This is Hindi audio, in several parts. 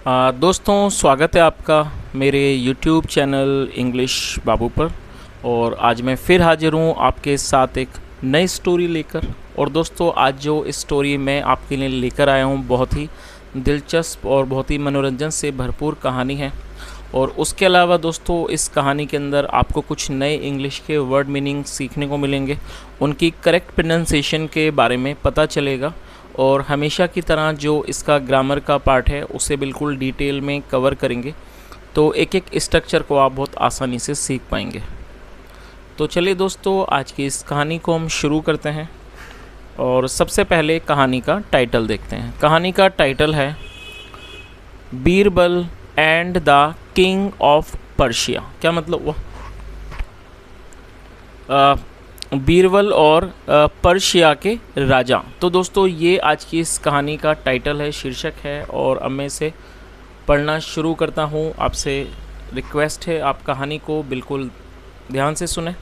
दोस्तों, स्वागत है आपका मेरे YouTube चैनल इंग्लिश बाबू पर। और आज मैं फिर हाजिर हूँ आपके साथ एक नई स्टोरी लेकर। और दोस्तों, आज जो स्टोरी मैं आपके लिए लेकर आया हूँ बहुत ही दिलचस्प और बहुत ही मनोरंजन से भरपूर कहानी है। और उसके अलावा दोस्तों, इस कहानी के अंदर आपको कुछ नए इंग्लिश के वर्ड मीनिंग सीखने को मिलेंगे, उनकी करेक्ट प्रोनाउंसिएशन के बारे में पता चलेगा। और हमेशा की तरह जो इसका ग्रामर का पार्ट है उसे बिल्कुल डिटेल में कवर करेंगे, तो एक एक स्ट्रक्चर को आप बहुत आसानी से सीख पाएंगे। तो चलिए दोस्तों, आज की इस कहानी को हम शुरू करते हैं। और सबसे पहले कहानी का टाइटल देखते हैं। कहानी का टाइटल है Birbal and the king of Persia. क्या मतलब वो बीरबल और पर्शिया के राजा। तो दोस्तों, ये आज की इस कहानी का टाइटल है, शीर्षक है। और अब मैं इसे पढ़ना शुरू करता हूँ। आपसे रिक्वेस्ट है, आप कहानी को बिल्कुल ध्यान से सुने।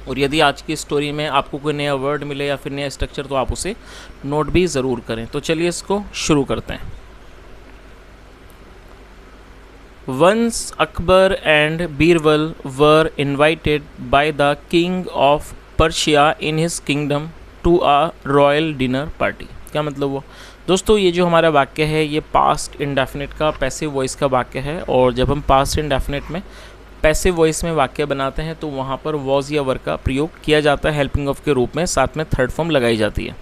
और यदि आज की स्टोरी में आपको कोई नया वर्ड मिले या फिर नया स्ट्रक्चर, तो आप उसे नोट भी ज़रूर करें। तो चलिए इसको शुरू करते हैं। Once Akbar and Birbal were invited by the king of Persia in his kingdom to a royal dinner party। क्या मतलब वो दोस्तों, ये जो हमारा वाक्य है ये पास्ट इंडेफिनिट का पैसिव वॉइस का वाक्य है। और जब हम पास्ट इंडेफिनिट में पैसिव वॉइस में वाक्य बनाते हैं तो वहाँ पर वॉज या वर का प्रयोग किया जाता है हेल्पिंग ऑफ के रूप में, साथ में थर्ड फॉर्म लगाई जाती है।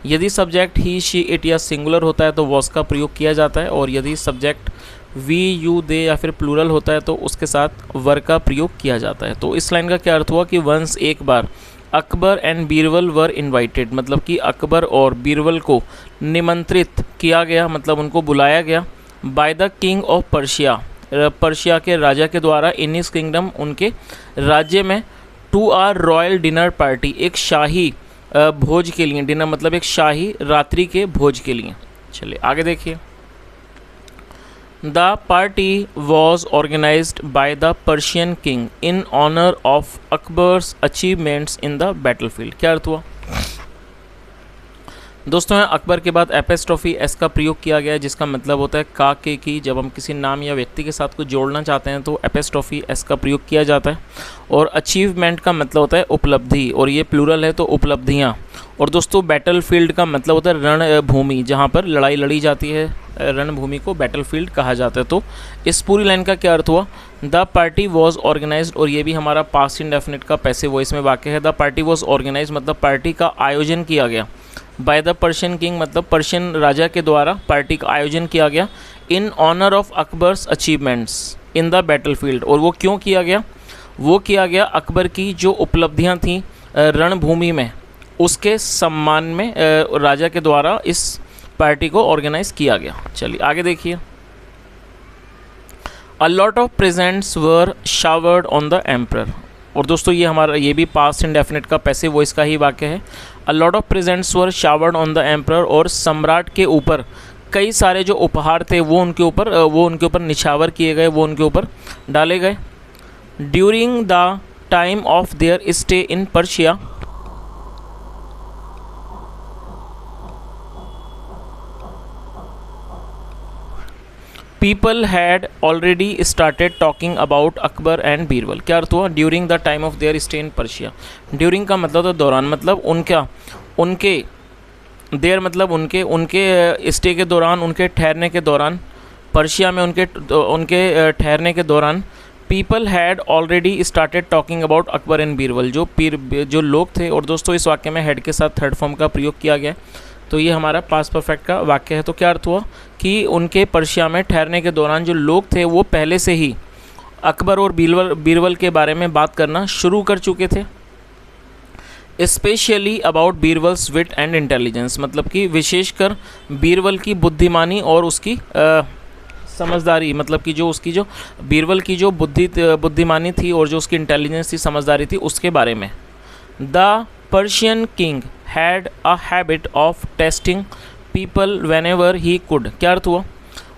यदि सब्जेक्ट ही, शी, इट या सिंगुलर होता है तो वॉज का प्रयोग किया जाता है। और यदि सब्जेक्ट वी, यू, दे या फिर प्लूरल होता है तो उसके साथ वर का प्रयोग किया जाता है। तो इस लाइन का क्या अर्थ हुआ कि वंस, एक बार, Akbar and Birbal were invited, मतलब कि अकबर और बीरबल को निमंत्रित किया गया, मतलब उनको बुलाया गया, by the king of Persia, Persia के राजा के द्वारा, इन हिज किंगडम, उनके राज्य में, to a royal dinner party, एक शाही भोज के लिए। डिनर मतलब एक शाही रात्रि के भोज के लिए। चलिए आगे देखिए। The party was organized by the Persian king in honor of Akbar's achievements in the battlefield। क्या अर्थ हुआ दोस्तों? है अकबर के बाद एपेस्ट्रोफी एस का प्रयोग किया गया है, जिसका मतलब होता है का के की। जब हम किसी नाम या व्यक्ति के साथ कुछ जोड़ना चाहते हैं तो एपेस्ट्रोफी एस का प्रयोग किया जाता है। और अचीवमेंट का मतलब होता है उपलब्धि, और ये प्लूरल है तो उपलब्धियाँ। और दोस्तों, बैटल फील्ड का मतलब होता है रणभूमि, जहाँ पर लड़ाई लड़ी जाती है, रणभूमि को बैटल फील्ड कहा जाता है। तो इस पूरी लाइन का क्या अर्थ हुआ? द पार्टी वॉज ऑर्गेनाइज्ड, और ये भी हमारा पास्ट इंडेफिनिट का पैसिव वॉइस में वाक्य है। द पार्टी वॉज ऑर्गेनाइज्ड मतलब पार्टी का आयोजन किया गया। बाय द पर्शियन किंग मतलब पर्शियन राजा के द्वारा पार्टी का आयोजन किया गया। In honour of Akbar's achievements in the battle field, और वो क्यों किया गया? वो किया गया अकबर की जो उपलब्धियां थीं रणभूमि में, उसके सम्मान में राजा के द्वारा इस पार्टी को ऑर्गेनाइज किया गया। चलिए आगे देखिए। A lot of presents were showered on the emperor. और दोस्तों, ये हमारा ये भी पास्ट इंडेफिनिट का पैसिव वॉइस का ही वाक्य है। A lot of presents were showered on the emperor, और सम्राट के ऊपर कई सारे जो उपहार थे वो उनके ऊपर निछावर किए गए, वो उनके ऊपर डाले गए। During the time of their stay in Persia, people had already started talking about Akbar and Birbal. क्या अर्थ हुआ? During the time of their stay in Persia. During का मतलब तो दौरान, मतलब उनके देयर मतलब उनके स्टे के दौरान, उनके ठहरने के दौरान, पर्शिया में उनके ठहरने के दौरान, people had already started talking about Akbar and Birbal, जो लोग थे। और दोस्तों, इस वाक्य में हेड के साथ थर्ड फॉर्म का प्रयोग किया गया, तो ये हमारा पास्ट परफेक्ट का वाक्य है। तो क्या अर्थ हुआ कि उनके पर्शिया में ठहरने के दौरान जो लोग थे वो पहले से ही अकबर और बीरबल के बारे में बात करना शुरू कर चुके थे। Specially about Birbal's wit and intelligence, मतलब कि विशेषकर बीरबल की बुद्धिमानी और उसकी समझदारी, मतलब कि जो बीरबल की जो बुद्धिमानी थी और जो उसकी इंटेलिजेंस थी, समझदारी थी, उसके बारे में। The Persian king had a habit of testing people whenever he could. क्या अर्थ हुआ?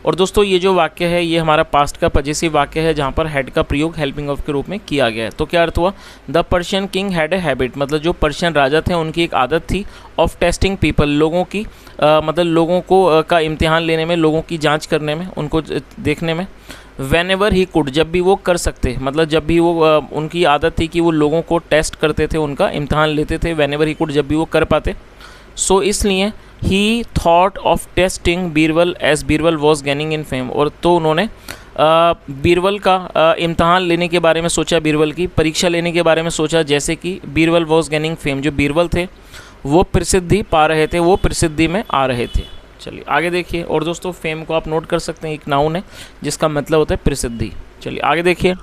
और दोस्तों ये जो वाक्य है ये हमारा पास्ट का पजेसिव वाक्य है जहाँ पर हैड का प्रयोग हेल्पिंग ऑफ के रूप में किया गया है। तो क्या अर्थ हुआ, the Persian king had a habit, मतलब जो पर्शियन राजा थे उनकी एक आदत थी, ऑफ टेस्टिंग पीपल, लोगों की मतलब लोगों को का इम्तिहान लेने में, लोगों की जाँच करने में, उनको देखने में। वेन एवर ही कुड, जब भी वो कर सकते, मतलब जब भी वो उनकी आदत थी कि वो लोगों को टेस्ट करते थे, उनका इम्तिहान लेते थे, वेन एवर ही कुड, जब भी वो कर पाते। सो इसलिए he thought of testing Birbal as Birbal was gaining in fame, और तो उन्होंने बीरबल का इम्तहान लेने के बारे में सोचा, बीरबल की परीक्षा लेने के बारे में सोचा, जैसे कि बीरबल वॉज गेनिंग फेम, जो बीरबल थे वो प्रसिद्धि पा रहे थे, वो प्रसिद्धि में आ रहे थे। चलिए आगे देखिए। और दोस्तों फेम को आप नोट कर सकते हैं, एक नाउन है जिसका मतलब होता है प्रसिद्धि। चलिए आगे देखिए।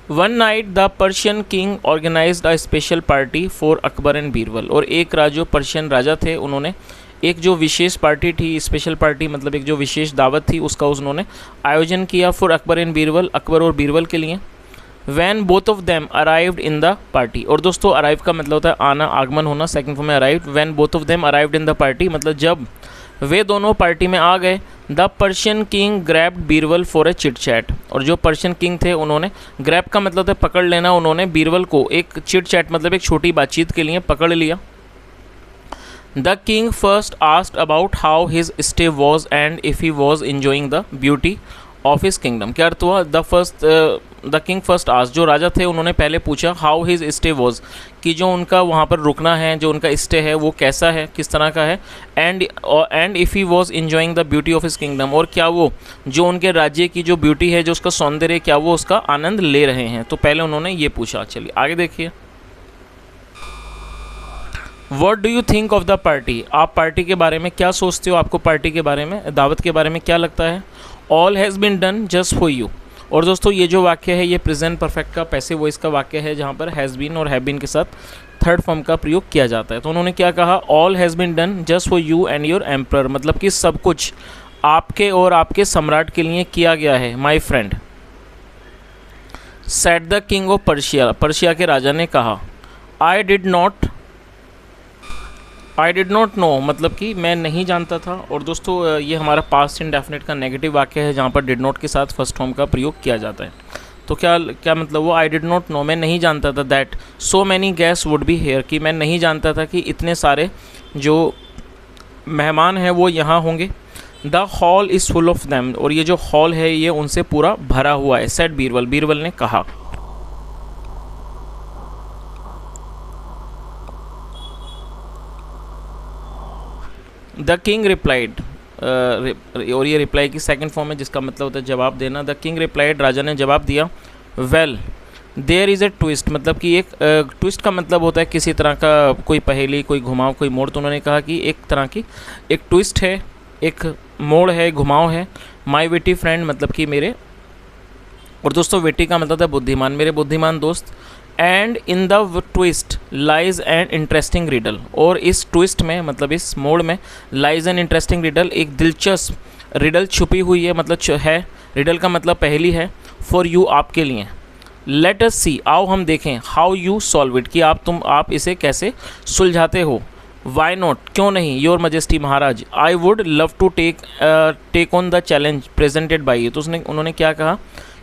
One night the Persian king organised a special party for Akbar and Birbal, और एक रात जो पर्शियन राजा थे उन्होंने एक जो विशेष पार्टी थी, स्पेशल पार्टी मतलब एक जो विशेष दावत थी, उसका उन्होंने आयोजन किया फॉर अकबर एंड बीरबल, अकबर और बीरबल के लिए। Van both of them arrived in the party, और दोस्तों अराइव का मतलब होता है आना, आगमन होना, सेकंड फॉर्म में arrived. Van both of them arrived in the party, मतलब जब वे दोनों पार्टी में आ गए। The Persian king grabbed Birbal for a chit chat, और जो पर्शियन किंग थे उन्होंने, ग्रैब का मतलब होता है पकड़ लेना, उन्होंने बीरबल को एक चिट चैट मतलब एक छोटी बातचीत के लिए पकड़ लिया। The king first asked about how his stay was and if he was enjoying the beauty of his kingdom. क्या अर्थ हुआ, द किंग फर्स्ट आस्क्ड, जो राजा थे उन्होंने पहले पूछा हाउ हिज स्टे वॉज, कि जो उनका वहाँ पर रुकना है, जो उनका स्टे है वो कैसा है, किस तरह का है। And if he was enjoying the beauty of his kingdom, और क्या वो जो उनके राज्य की जो ब्यूटी है, जो उसका सौंदर्य, क्या वो उसका आनंद ले रहे हैं। तो पहले उन्होंने ये पूछा। चलिए आगे देखिए। What do you think of the party, आप पार्टी के बारे में क्या सोचते हो, आपको पार्टी के बारे में, दावत के बारे में क्या लगता है। All has been done just for you, और दोस्तों ये जो वाक्य है ये प्रेजेंट परफेक्ट का पैसिव वॉइस का वाक्य है जहाँ पर हैज़ बीन और हैव बीन के साथ थर्ड फॉर्म का प्रयोग किया जाता है। तो उन्होंने क्या कहा, all has been done just for you and your emperor, मतलब कि सब कुछ आपके और आपके सम्राट के लिए किया गया है। My friend, said the king of Persia, Persia के राजा ने कहा। आई डिड नॉट नो, मतलब कि मैं नहीं जानता था। और दोस्तों ये हमारा पास्ट इंडेफिनिट का नेगेटिव वाक्य है जहाँ पर डिड नॉट के साथ फर्स्ट फॉर्म का प्रयोग किया जाता है। तो क्या मतलब वो, आई डिड नॉट नो, मैं नहीं जानता था, that so many guest would be here, कि मैं नहीं जानता था कि इतने सारे जो मेहमान हैं वो यहाँ होंगे। The hall is full of them, और ये जो हॉल है ये उनसे पूरा भरा हुआ है। सेड बीरबल, बीरबल ने कहा। द किंग रिप्लाइड, और ये रिप्लाई की सेकंड फॉर्म है जिसका मतलब होता है जवाब देना। द किंग रिप्लाइड, राजा ने जवाब दिया। Well there is a twist, मतलब कि एक ट्विस्ट का मतलब होता है किसी तरह का कोई पहेली, कोई घुमाव, कोई मोड़। तो उन्होंने कहा कि एक तरह की एक ट्विस्ट है, एक मोड़ है, घुमाव है। माई विटी फ्रेंड, मतलब कि मेरे, और दोस्तों विटी का मतलब है बुद्धिमान, मेरे बुद्धिमान दोस्त। And in the twist lies an interesting riddle, और इस ट्विस्ट में मतलब इस मोड़ में लाइज एन इंटरेस्टिंग रिडल, एक दिलचस्प रिडल छुपी हुई है, मतलब है, रिडल का मतलब पहेली है। फॉर यू, आपके लिए। लेट अस सी, आओ हम देखें। हाउ यू सॉल्व इट, कि आप इसे कैसे सुलझाते हो। वाई नॉट, क्यों नहीं। योर मजेस्टी, महाराज। I would love to take on the challenge presented by you, तो उन्होंने क्या कहा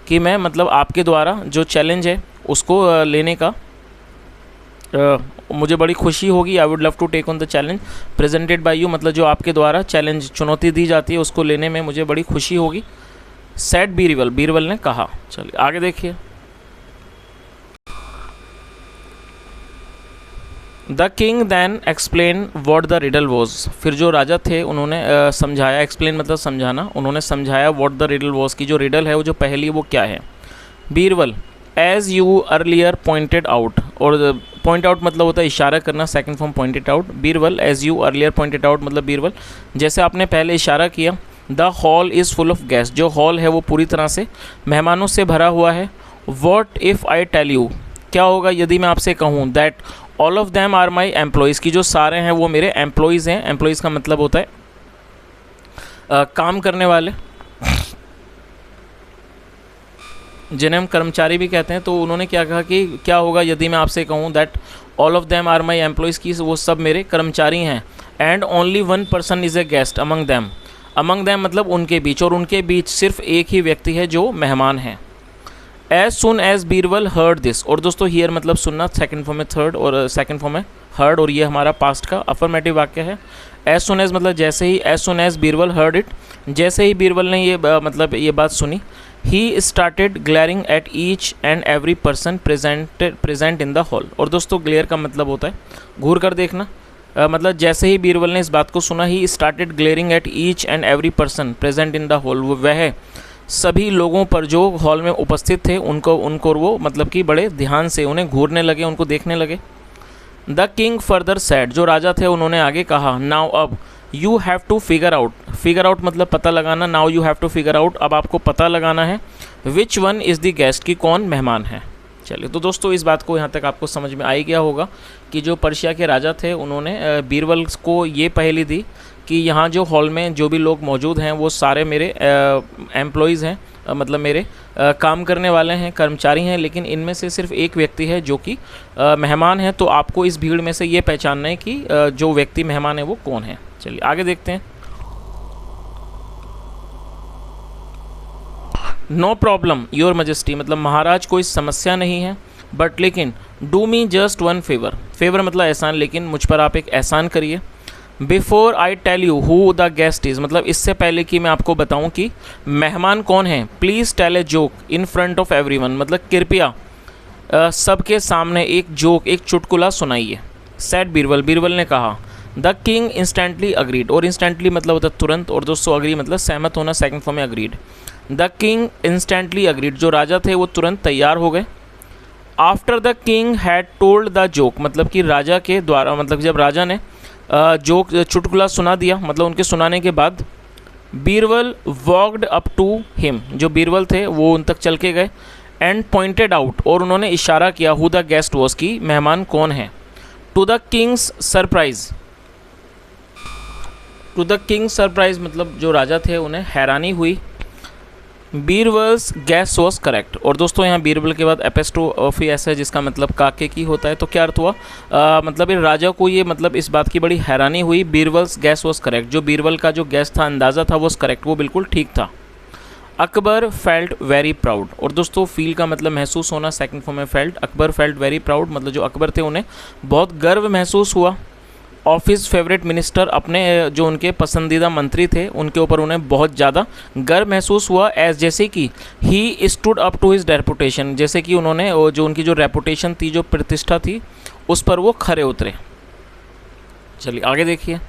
कि मैं मतलब आपके द्वारा जो चैलेंज है उसको लेने का मुझे बड़ी खुशी होगी। I would love to take on the challenge presented by you, मतलब जो आपके द्वारा चैलेंज, चुनौती दी जाती है उसको लेने में मुझे बड़ी खुशी होगी। सेड बीरबल, बीरबल ने कहा। चलिए आगे देखिए। The king then explain what the riddle was, फिर जो राजा थे उन्होंने समझाया, एक्सप्लेन मतलब समझाना, उन्होंने समझाया वॉट द रिडल वॉज, की जो रिडल है वो जो पहली वो क्या है। Birbal, as you earlier pointed out, और पॉइंट आउट मतलब होता है इशारा करना, second form pointed out. Birbal, as you earlier pointed out, मतलब बीरबल जैसे आपने पहले इशारा किया। The hall is full of guest, जो हॉल है वो पूरी तरह से मेहमानों से भरा हुआ है। What if I tell you, क्या होगा यदि मैं आपसे कहूँ। That all of them are my employees, की जो सारे हैं वो मेरे एम्प्लॉयज़ हैं। एम्प्लॉयज़ का मतलब होता है काम करने वाले। जिन्हें हम कर्मचारी भी कहते हैं, तो उन्होंने क्या कहा कि क्या होगा यदि मैं आपसे कहूँ that all of them are my employees, की वो सब मेरे कर्मचारी हैं, and only one person is a guest among them. Among them मतलब उनके बीच, और उनके बीच सिर्फ एक ही व्यक्ति है जो मेहमान है। As soon as Birbal heard this, और दोस्तों हियर मतलब सुनना, सेकंड फॉर्म में थर्ड और सेकंड फॉर्म में हर्ड, और ये हमारा पास्ट का अफर्मेटिव वाक्य है। एज सुन एज मतलब जैसे ही, as soon as Birbal heard it, जैसे ही बीरबल ने ये मतलब ये बात सुनी, he started glaring at each and every person present in the hall. और दोस्तों ग्लेयर का मतलब होता है घूर कर देखना, मतलब जैसे ही बीरबल ने इस बात को सुना, ही started glaring at each and every person present in the hall, वह सभी लोगों पर जो हॉल में उपस्थित थे उनको वो मतलब कि बड़े ध्यान से उन्हें घूरने लगे, उनको देखने लगे। द किंग फर्दर सैड, जो राजा थे उन्होंने आगे कहा, नाउ अब you have to figure out मतलब पता लगाना, now you have to figure out, अब आपको पता लगाना है, which one is the guest, की कौन मेहमान है। चलिए तो दोस्तों इस बात को यहाँ तक आपको समझ में आ ही गया होगा कि जो पर्शिया के राजा थे उन्होंने बीरबल को ये पहेली दी कि यहाँ जो हॉल में जो भी लोग मौजूद हैं वो सारे मेरे एम्प्लॉयज़ हैं, मतलब मेरे काम करने वाले हैं, कर्मचारी हैं, लेकिन इनमें से सिर्फ एक व्यक्ति है जो कि मेहमान है, तो आपको इस भीड़ में से ये पहचानना है कि जो व्यक्ति मेहमान है वो कौन है। चलिए आगे देखते हैं। नो प्रॉब्लम योर मजेस्टी, मतलब महाराज कोई समस्या नहीं है, बट लेकिन do me just one favour मतलब एहसान, लेकिन मुझ पर आप एक एहसान करिए। Before I tell you who the guest is, मतलब इससे पहले कि मैं आपको बताऊं कि मेहमान कौन है, please tell a joke in front of everyone, मतलब कृपया सबके सामने एक जोक, एक चुटकुला सुनाइए। सेड बीरबल ने कहा। द किंग इंस्टेंटली अग्रीड, और इंस्टेंटली मतलब होता है तुरंत, और दोस्तों अग्री मतलब सहमत होना, सेकंड फॉर्म में agreed. The king instantly agreed, जो राजा थे वो तुरंत तैयार हो गए। After the king had told the joke, मतलब कि राजा के द्वारा, मतलब जब राजा ने जोक चुटकुला सुना दिया, मतलब उनके सुनाने के बाद, Birbal walked up to him, जो बीरबल थे वो उन तक चल के गए, एंड पॉइंटेड आउट, और उन्होंने इशारा किया, हु द गेस्ट वॉज, की मेहमान कौन है। To the king's surprise, to the king's surprise मतलब जो राजा थे उन्हें हैरानी हुई। बीरबल्स गैस वॉज करेक्ट, और दोस्तों यहाँ बीरबल के बाद एपेस्ट्रोफी एस है जिसका मतलब काके की होता है, तो क्या अर्थ हुआ, मतलब ये राजा को ये मतलब इस बात की बड़ी हैरानी हुई, बीरबल्स गैस वॉज करेक्ट, जो बीरबल का जो गैस था, अंदाज़ा था, वो करेक्ट, वो बिल्कुल ठीक था। अकबर फेल्ट वेरी प्राउड, और दोस्तों फील का मतलब महसूस होना, सेकंड फॉर्म में felt. Akbar felt very proud मतलब जो अकबर थे उन्हें बहुत गर्व महसूस हुआ। ऑफ हिज फेवरेट मिनिस्टर, अपने जो उनके पसंदीदा मंत्री थे उनके ऊपर उन्हें बहुत ज़्यादा गर्व महसूस हुआ। एज जैसे कि he stood up to his reputation, जैसे कि उन्होंने जो उनकी जो रेपुटेशन थी, जो प्रतिष्ठा थी, उस पर वो खरे उतरे। चलिए आगे देखिए।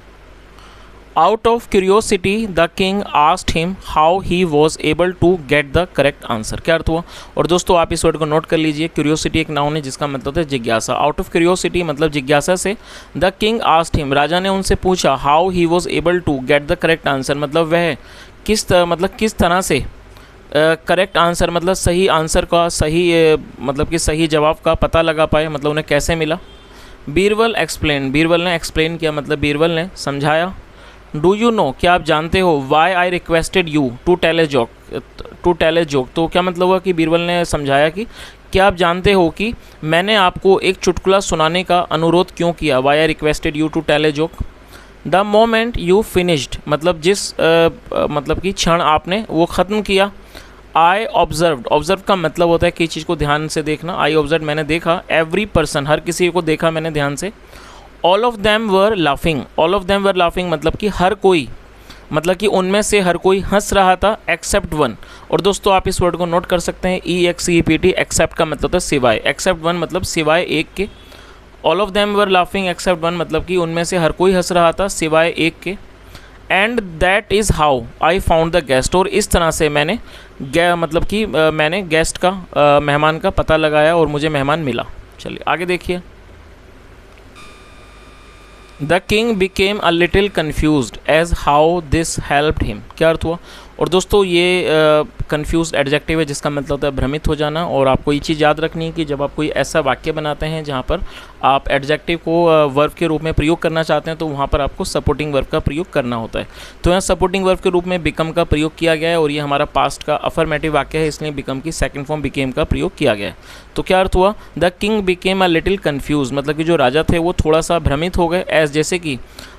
Out of curiosity the king asked him how he was able to get the correct answer, क्या अर्थ हुआ। और दोस्तों आप इस वर्ड को नोट कर लीजिए, क्यूरियोसिटी एक नाउन है जिसका मतलब है जिज्ञासा। आउट ऑफ क्यूरियोसिटी मतलब जिज्ञासा से, द किंग आस्क्ड हिम, राजा ने उनसे पूछा, how he was able to get the correct answer, मतलब वह किस तरह से करेक्ट आंसर मतलब सही आंसर का, सही मतलब कि सही जवाब का पता लगा पाए, मतलब उन्हें कैसे मिला। बीरबल एक्सप्लेन, बीरबल ने एक्सप्लेन किया मतलब बीरबल ने समझाया। डू यू नो, क्या आप जानते हो, why I requested you to tell a joke, तो क्या मतलब हुआ कि बीरबल ने समझाया कि क्या आप जानते हो कि मैंने आपको एक चुटकुला सुनाने का अनुरोध क्यों किया। Why I requested you to tell a joke. The moment you finished, मतलब जिस मतलब कि क्षण आपने वो ख़त्म किया। आई ऑब्जर्व का मतलब होता है कि चीज़ को ध्यान से देखना। आई ऑब्जर्व मैंने देखा, एवरी पर्सन हर किसी को देखा मैंने ध्यान से। All of them were laughing मतलब कि हर कोई, मतलब कि उनमें से हर कोई हंस रहा था, एक्सेप्ट वन। और दोस्तों आप इस वर्ड को नोट कर सकते हैं, EXCEPT, एक्सेप्ट का मतलब है सिवाय, एक्सेप्ट वन मतलब सिवाय एक के। All of them were laughing except one मतलब कि उनमें से हर कोई हंस रहा था सिवाय एक के। And that is how I found the guest, और इस तरह से मैंने मतलब कि मैंने गेस्ट का मेहमान का पता लगाया और मुझे मेहमान मिला। चलिए आगे देखिए। The king became a little confused as how this helped him, क्या अर्थ हुआ। और दोस्तों ये कंफ्यूज एडजेक्टिव है जिसका मतलब होता है भ्रमित हो जाना। और आपको ये चीज़ याद रखनी है कि जब आप कोई ऐसा वाक्य बनाते हैं जहाँ पर आप एडजेक्टिव को वर्ब के रूप में प्रयोग करना चाहते हैं तो वहाँ पर आपको सपोर्टिंग वर्ब का प्रयोग करना होता है। तो यहाँ सपोर्टिंग वर्ब के रूप में बिकम का प्रयोग किया गया है और ये हमारा पास्ट का अफर्मेटिव वाक्य है, इसलिए बिकम की सेकंड फॉर्म बिकेम का प्रयोग किया गया है। तो क्या अर्थ हुआ, the king became a little confuse, मतलब कि जो राजा थे वो थोड़ा सा भ्रमित हो गए। एज जैसे कि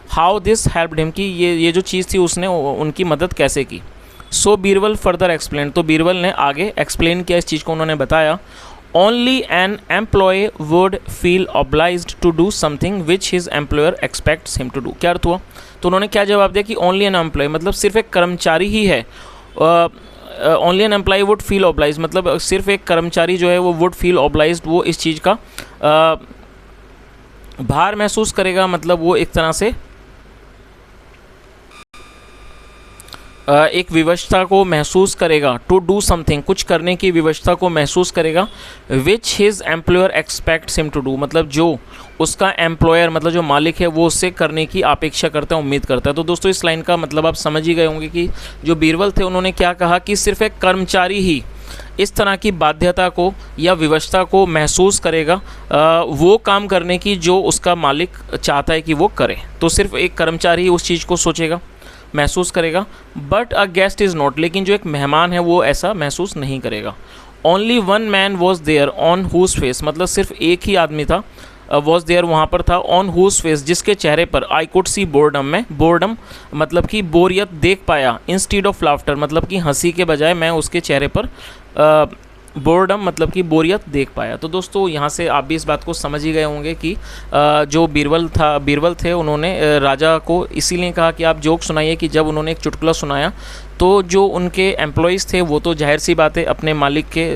हाउ दिस हेल्प्ड हिम, कि ये जो चीज़ थी उसने उनकी मदद कैसे की। सो बीरबल फर्दर एक्सप्लेन, तो बीरबल ने आगे एक्सप्लेन किया इस चीज़ को, उन्होंने बताया only an employee would feel obliged to do something which his employer expects him to do. क्या अर्थ हुआ, तो उन्होंने क्या जवाब दिया कि ओनली एन एम्प्लॉय मतलब सिर्फ एक कर्मचारी ही है। Only an employee would feel obliged मतलब सिर्फ एक कर्मचारी जो है वो वुड फील ऑब्लाइज्ड, वो इस चीज़ का भार महसूस करेगा, मतलब वो एक तरह से एक विवशता को महसूस करेगा। टू डू समथिंग, कुछ करने की विवशता को महसूस करेगा। Which his employer expects him to do, मतलब जो उसका एम्प्लॉयर मतलब जो मालिक है वो उससे करने की अपेक्षा करता है, उम्मीद करता है। तो दोस्तों इस लाइन का मतलब आप समझ ही गए होंगे कि जो बीरबल थे उन्होंने क्या कहा कि सिर्फ एक कर्मचारी ही इस तरह की बाध्यता को या विवशता को महसूस करेगा वो काम करने की जो उसका मालिक चाहता है कि वो करे। तो सिर्फ एक कर्मचारी ही उस चीज़ को सोचेगा, महसूस करेगा। But a guest is not, लेकिन जो एक मेहमान है वो ऐसा महसूस नहीं करेगा। Only one man was there on whose face, मतलब सिर्फ एक ही आदमी था, वॉज देयर वहाँ पर था, ऑन हुज फेस जिसके चेहरे पर आई कुड सी बोर्डम, में बोर्डम मतलब कि बोरियत देख पाया। इंस्टीड ऑफ लाफ्टर मतलब कि हंसी के बजाय मैं उसके चेहरे पर बोर्डम मतलब कि बोरियत देख पाया। तो दोस्तों यहाँ से आप भी इस बात को समझ ही गए होंगे कि जो बीरबल थे उन्होंने राजा को इसीलिए कहा कि आप जोक सुनाइए, कि जब उन्होंने एक चुटकुला सुनाया तो जो उनके एम्प्लॉयज़ थे वो तो जाहिर सी बात है अपने मालिक के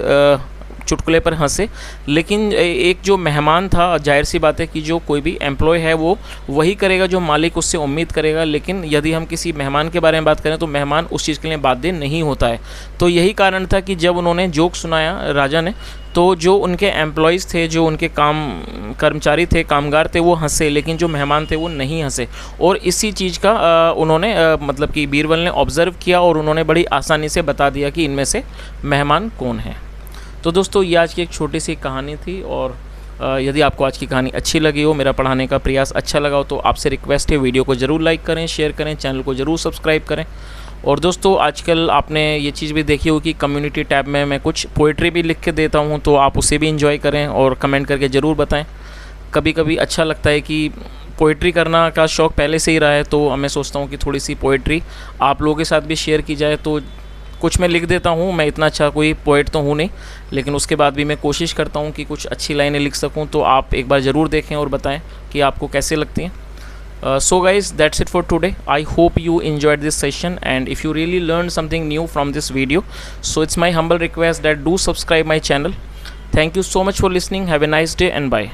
चुटकुले पर हंसे, लेकिन एक जो मेहमान था जाहिर सी बात है कि जो कोई भी एम्प्लॉय है वो वही करेगा जो मालिक उससे उम्मीद करेगा। लेकिन यदि हम किसी मेहमान के बारे में बात करें तो मेहमान उस चीज़ के लिए बाध्य नहीं होता है। तो यही कारण था कि जब उन्होंने जोक सुनाया राजा ने तो जो उनके एम्प्लॉयज़ थे, जो उनके कर्मचारी थे, कामगार थे, वो हंसे, लेकिन जो मेहमान थे वो नहीं हंसे। और इसी चीज़ का उन्होंने मतलब कि बीरबल ने ऑब्ज़र्व किया और उन्होंने बड़ी आसानी से बता दिया कि इनमें से मेहमान कौन है। तो दोस्तों ये आज की एक छोटी सी कहानी थी और यदि आपको आज की कहानी अच्छी लगी हो, मेरा पढ़ाने का प्रयास अच्छा लगा हो, तो आपसे रिक्वेस्ट है वीडियो को ज़रूर लाइक करें, शेयर करें, चैनल को ज़रूर सब्सक्राइब करें। और दोस्तों आजकल आपने ये चीज़ भी देखी होगी कि कम्युनिटी टैब में मैं कुछ पोइट्री भी लिख के देता हूँ, तो आप उसे भी इंजॉय करें और कमेंट करके ज़रूर बताएँ। कभी कभी अच्छा लगता है कि पोइट्री करना का शौक़ पहले से ही रहा है, तो मैं सोचता हूँ कि थोड़ी सी पोइट्री आप लोगों के साथ भी शेयर की जाए। तो कुछ मैं लिख देता हूँ, मैं इतना अच्छा कोई पोइट तो हूँ नहीं, लेकिन उसके बाद भी मैं कोशिश करता हूँ कि कुछ अच्छी लाइनें लिख सकूँ। तो आप एक बार ज़रूर देखें और बताएं कि आपको कैसे लगती हैं। So guys, that's it for today. I hope you enjoyed this session, and if you really learned something new from this video, so it's my humble request that do subscribe my channel. Thank you so much for listening. Have a nice day and bye.